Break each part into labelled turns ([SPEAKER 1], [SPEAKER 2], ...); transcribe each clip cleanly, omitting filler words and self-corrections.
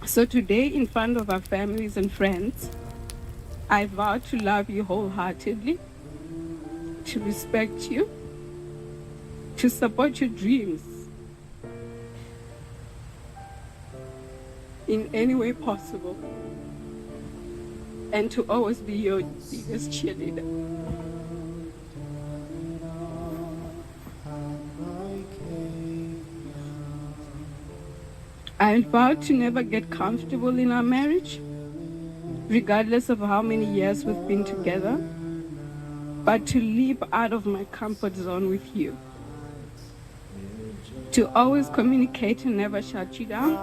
[SPEAKER 1] So today, in front of our families and friends, I vow to love you wholeheartedly, to respect you, to support your dreams in any way possible, and to always be your biggest cheerleader. I vow to never get comfortable in our marriage, regardless of how many years we've been together, but to leap out of my comfort zone with you. To always communicate and never shut you down.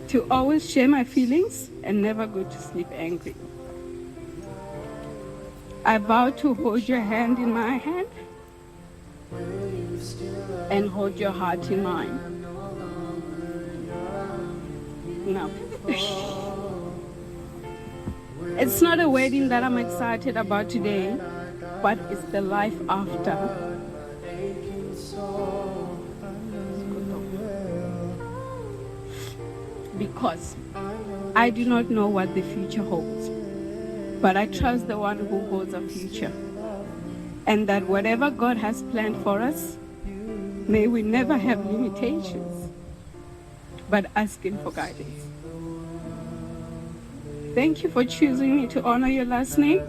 [SPEAKER 1] To always share my feelings and never go to sleep angry. I vow to hold your hand in my hand and hold your heart in mine. No. It's not a wedding that I'm excited about today, but it's the life after. Because I do not know what the future holds, but I trust the one who holds a future. And that whatever God has planned for us, may we never have limitations, but asking for guidance. Thank you for choosing me to honor your last name.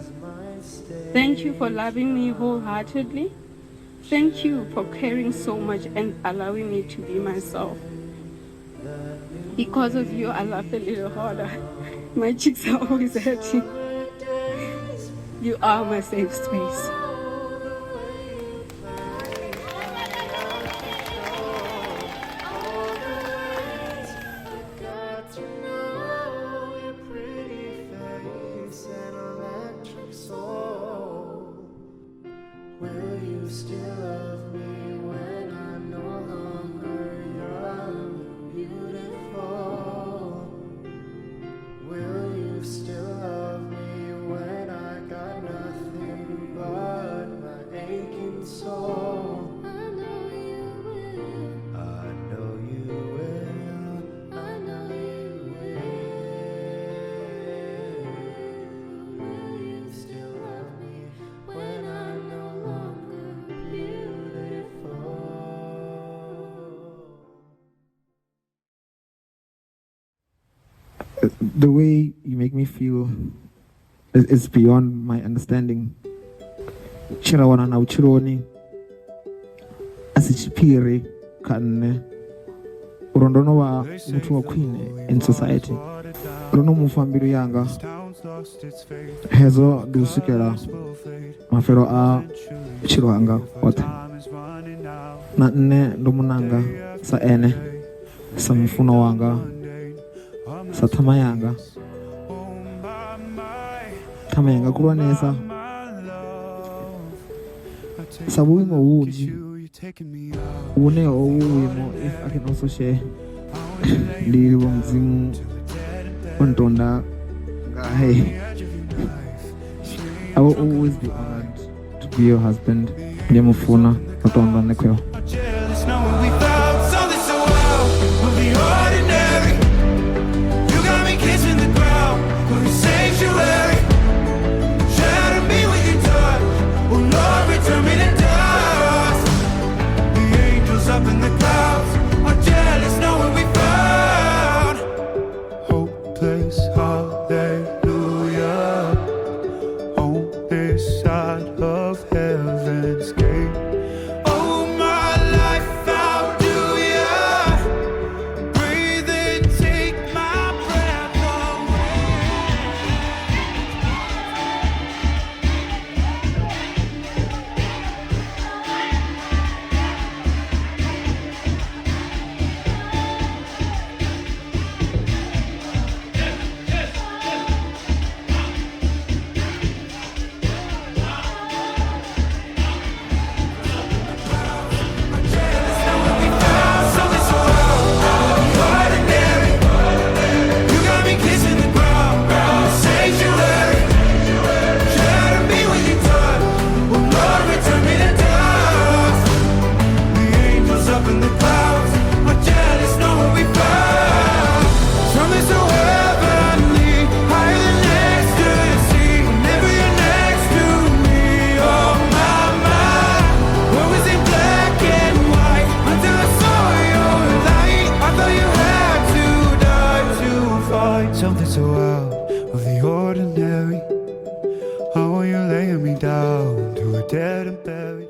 [SPEAKER 1] Thank you for loving me wholeheartedly. Thank you for caring so much and allowing me to be myself. Because of you, I laugh a little harder. My cheeks are always hurting. You are my safe space.
[SPEAKER 2] The way you make me feel is beyond my understanding. Chirawana na uchironi asichipire kanne urondono wa mtu wa queen in society. Rono mufambiru yanga hezo dusikera mafero a chirwanga wata na nne ndomunanga sa ene sa mfuno wanga sa tamayanga kurwa neza sabuimo wuji une owuwimo if I can also share liri wa mzimu ontonda ngahe. I will always be honored to be your husband. Limufuna Rotondwa nekweo.
[SPEAKER 3] Up in the clouds, are jealous knowing we found hopeless hallelujah on this side of heaven's gate. Oh my of the ordinary. Oh, you're laying me down to a dead and buried